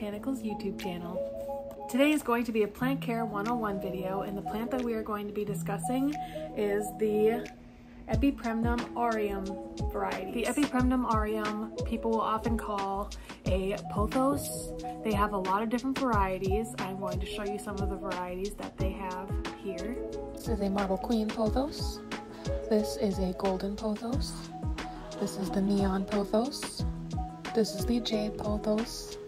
Botanicals YouTube channel. Today is going to be a Plant Care 101 video, and the plant that we are going to be discussing is the Epipremnum Aureum variety. The Epipremnum Aureum people will often call a Pothos. They have a lot of different varieties. I'm going to show you some of the varieties that they have here. This is a Marble Queen Pothos. This is a Golden Pothos. This is the Neon Pothos. This is the Jade Pothos.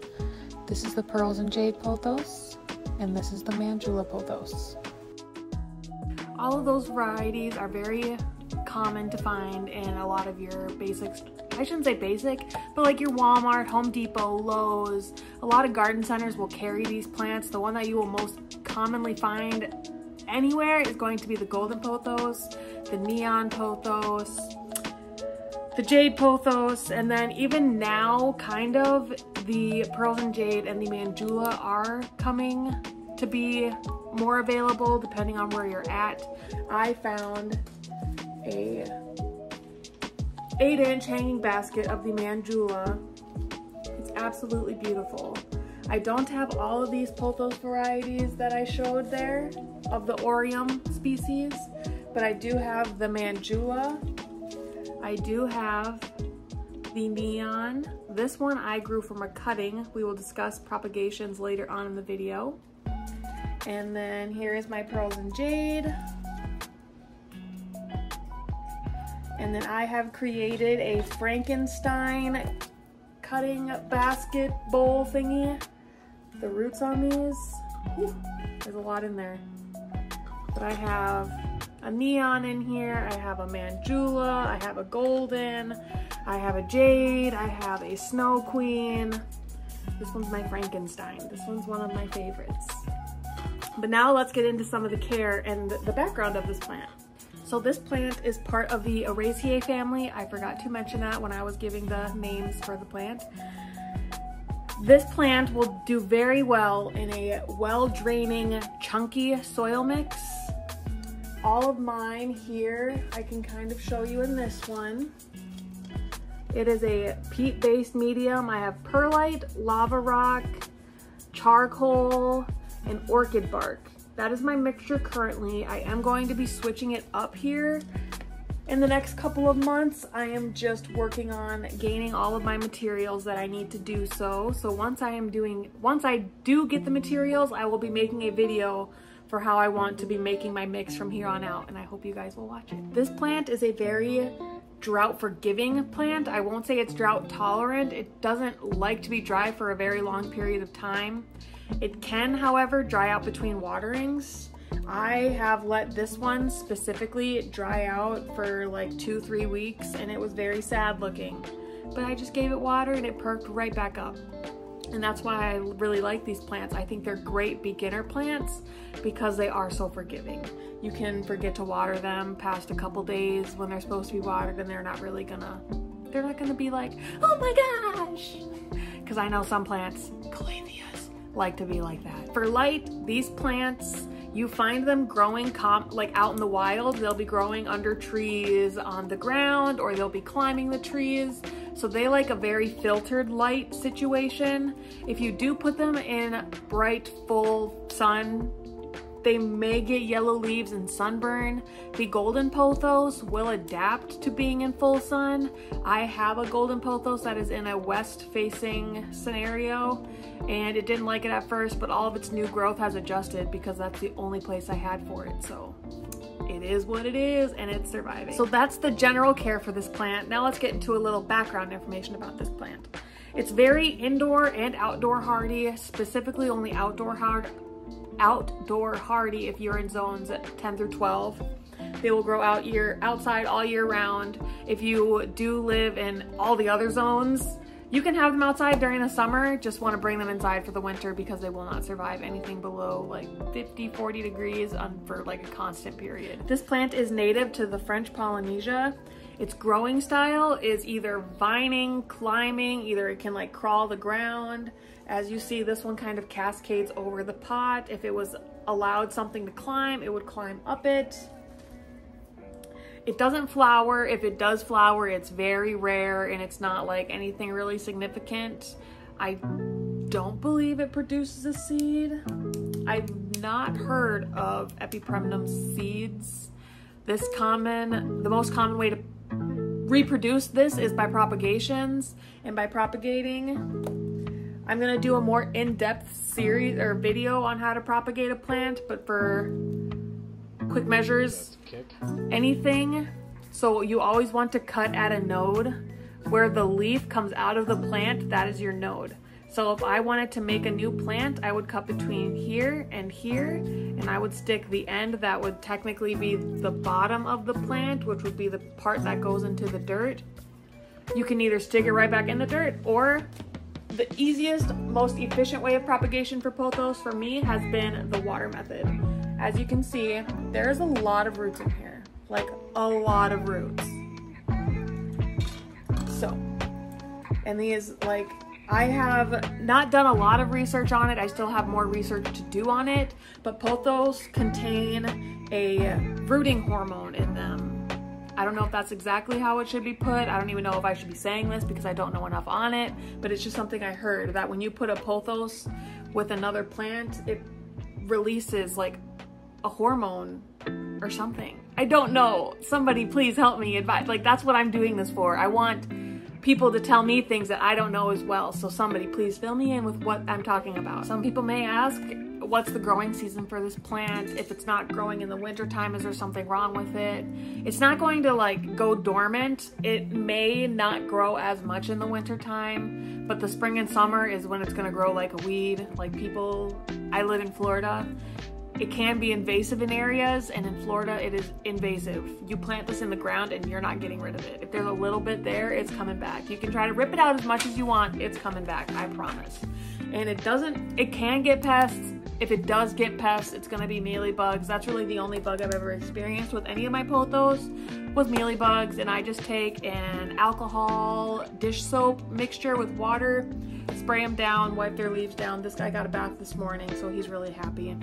This is the Pearls and Jade Pothos. And this is the Mandula Pothos. All of those varieties are very common to find in a lot of your basics. I shouldn't say basic, but like your Walmart, Home Depot, Lowe's. A lot of garden centers will carry these plants. The one that you will most commonly find anywhere is going to be the Golden Pothos, the Neon Pothos, the Jade Pothos, and then even now, kind of, the Pearls and Jade and the Mandula are coming to be more available depending on where you're at. I found a 8-inch hanging basket of the Mandula. It's absolutely beautiful. I don't have all of these Pothos varieties that I showed there of the Aureum species, but I do have the Mandula. I do have the Neon. This one I grew from a cutting. We will discuss propagations later on in the video. And then here is my Pearls and Jade. And then I have created a Frankenstein cutting basket bowl thingy. The roots on these, whew, there's a lot in there. But I have a Neon in here, I have a Mandula, I have a Golden, I have a Jade, I have a Snow Queen. This one's my Frankenstein. This one's one of my favorites. But now let's get into some of the care and the background of this plant. So this plant is part of the Aureaceae family. I forgot to mention that when I was giving the names for the plant. This plant will do very well in a well-draining, chunky soil mix. All of mine here, I can kind of show you in this one. It is a peat-based medium. I have perlite, lava rock, charcoal, and orchid bark. That is my mixture currently. I am going to be switching it up here in the next couple of months. I am just working on gaining all of my materials that I need to do so. So once I do get the materials, I will be making a video for how I want to be making my mix from here on out, and I hope you guys will watch it. This plant is a very drought forgiving plant. I won't say it's drought tolerant. It doesn't like to be dry for a very long period of time. It can, however, dry out between waterings. I have let this one specifically dry out for like 2-3 weeks, and it was very sad looking. But I just gave it water and it perked right back up. And that's why I really like these plants. I think they're great beginner plants because they are so forgiving. You can forget to water them past a couple days when they're supposed to be watered, and they're not gonna be like, oh my gosh. Because I know some plants, calatheas, like to be like that. For light, these plants, you find them growing like out in the wild. They'll be growing under trees on the ground, or they'll be climbing the trees. So they like a very filtered light situation. If you do put them in bright, full sun, they may get yellow leaves and sunburn. The Golden Pothos will adapt to being in full sun. I have a Golden Pothos that is in a west-facing scenario, and it didn't like it at first, but all of its new growth has adjusted because that's the only place I had for it. So it is what it is, and it's surviving. So that's the general care for this plant. Now let's get into a little background information about this plant. It's very indoor and outdoor hardy, specifically only outdoor hardy if you're in zones 10 through 12. They will grow outside all year round. If you do live in all the other zones, you can have them outside during the summer. Just want to bring them inside for the winter because they will not survive anything below like 50-40 degrees for like a constant period. This plant is native to the French Polynesia. Its growing style is either vining, climbing, either it can like crawl the ground. As you see, this one kind of cascades over the pot. If it was allowed something to climb, it would climb up it. It doesn't flower. If it does flower, it's very rare and it's not like anything really significant. I don't believe it produces a seed. I've not heard of Epipremnum seeds. The most common way to reproduce this is by propagations, and by propagating, I'm gonna do a more in-depth series or video on how to propagate a plant, but for quick measures, anything. So you always want to cut at a node where the leaf comes out of the plant. That is your node. So if I wanted to make a new plant, I would cut between here, and I would stick the end that would technically be the bottom of the plant, which would be the part that goes into the dirt. You can either stick it right back in the dirt, or the easiest, most efficient way of propagation for pothos for me has been the water method. As you can see, there's a lot of roots in here, like a lot of roots. So, and these, like, I have not done a lot of research on it. I still have more research to do on it, but pothos contain a rooting hormone in them. I don't know if that's exactly how it should be put. I don't even know if I should be saying this because I don't know enough on it, but it's just something I heard that when you put a pothos with another plant, it releases like a hormone or something. I don't know. Somebody please help me advise. Like, that's what I'm doing this for. I want people to tell me things that I don't know as well. So somebody please fill me in with what I'm talking about. Some people may ask, what's the growing season for this plant? If it's not growing in the winter time, is there something wrong with it? It's not going to like go dormant. It may not grow as much in the winter time, but the spring and summer is when it's gonna grow like a weed. Like I live in Florida. It can be invasive in areas, and in Florida it is invasive. You plant this in the ground and you're not getting rid of it. If there's a little bit there, it's coming back. You can try to rip it out as much as you want, it's coming back, I promise. And it can get pests. If it does get pests, it's gonna be mealybugs. That's really the only bug I've ever experienced with any of my pothos was mealybugs, and I just take an alcohol dish soap mixture with water, spray them down, wipe their leaves down. This guy got a bath this morning, so he's really happy.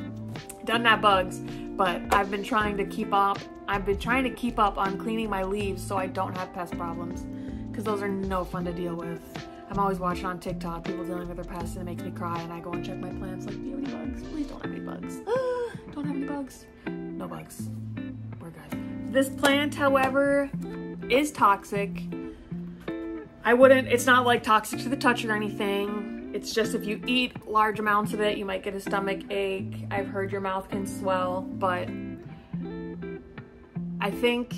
Doesn't have bugs, but I've been trying to keep up. On cleaning my leaves so I don't have pest problems, because those are no fun to deal with. I'm always watching on TikTok people dealing with their pests, and it makes me cry, and I go and check my plants like, do you have any bugs? Please don't have any bugs. Don't have any bugs. No bugs. We're good. This plant, however, is toxic. It's not like toxic to the touch or anything. It's just if you eat large amounts of it, you might get a stomach ache. I've heard your mouth can swell, but I think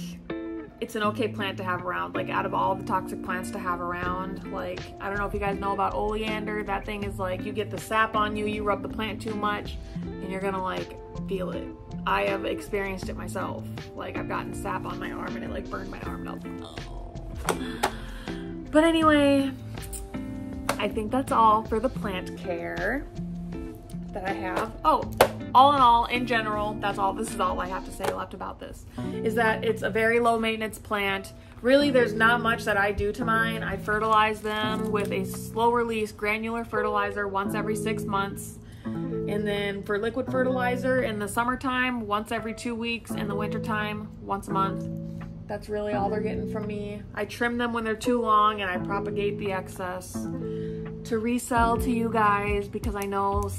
it's an okay plant to have around. Like, out of all the toxic plants to have around, like, I don't know if you guys know about oleander. That thing is like, you get the sap on you, you rub the plant too much, and you're gonna like feel it. I have experienced it myself. Like, I've gotten sap on my arm and it like burned my arm, and I was like, oh. But anyway, I think that's all for the plant care that I have. Oh, all in all, in general, that's all. This is all I have to say left about this, is that it's a very low maintenance plant. Really, there's not much that I do to mine. I fertilize them with a slow release granular fertilizer once every 6 months. And then for liquid fertilizer in the summertime, once every 2 weeks. In the wintertime, once a month. That's really all they're getting from me. I trim them when they're too long, and I propagate the excess to resell to you guys, because I know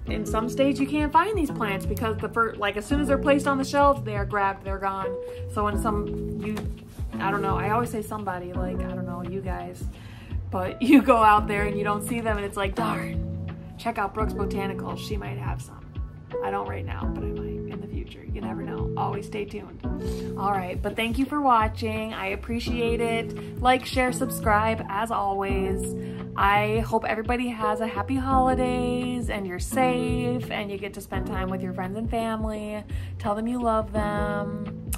in some states you can't find these plants because as soon as they're placed on the shelf, they are grabbed, they're gone. So in I don't know, I always say somebody, like, I don't know, you guys, but you go out there and you don't see them, and it's like, darn, check out Brooks Botanicals, she might have some. I don't right now, but I might in the future. You never know. Always stay tuned. All right, but thank you for watching. I appreciate it. Like, share, subscribe, as always. I hope everybody has a happy holidays and you're safe and you get to spend time with your friends and family. Tell them you love them.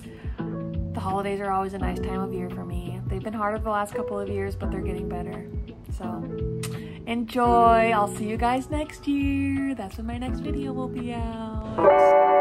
The holidays are always a nice time of year for me. They've been harder the last couple of years, but they're getting better. So enjoy. I'll see you guys next year. That's when my next video will be out.